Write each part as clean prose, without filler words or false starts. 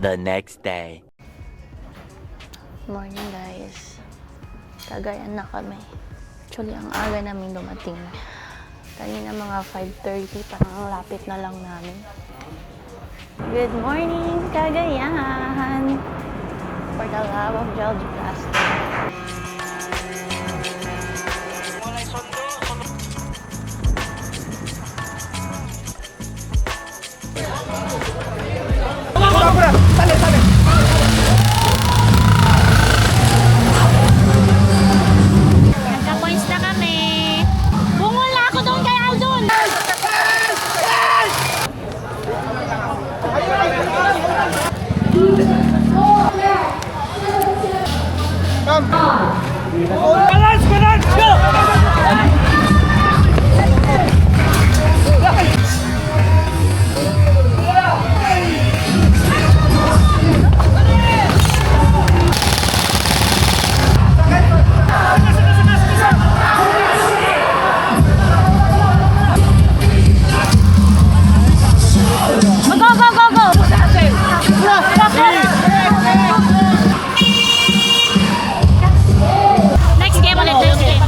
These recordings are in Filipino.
the next day. Morning guys. Cagayan na kami. Actually, ang aga namin dumating. Kanina mga 5:30, parang lapit na lang namin. Good morning, Cagayan! For the love of George Castro. Nagka-points na kami. Bungol na ako doon kay Aldon. Balance, balance, go! Next game ulit, next game.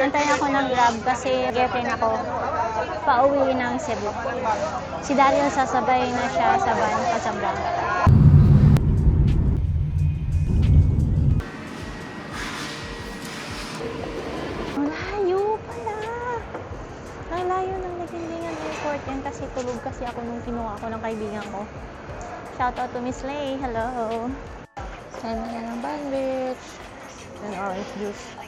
Antayin ako ng Grab kasi girlfriend ako pauwi ng Cebu. Si Daryl sasabay na siya sa van pa sa Branga. Ang layo pala! Ang layo ng Nagintingan Airport yan kasi tulog kasi ako nung kinuha ko ng kaibigan ko. Shoutout to Miss Lay. Hello! Sana na ng bandage and orange juice.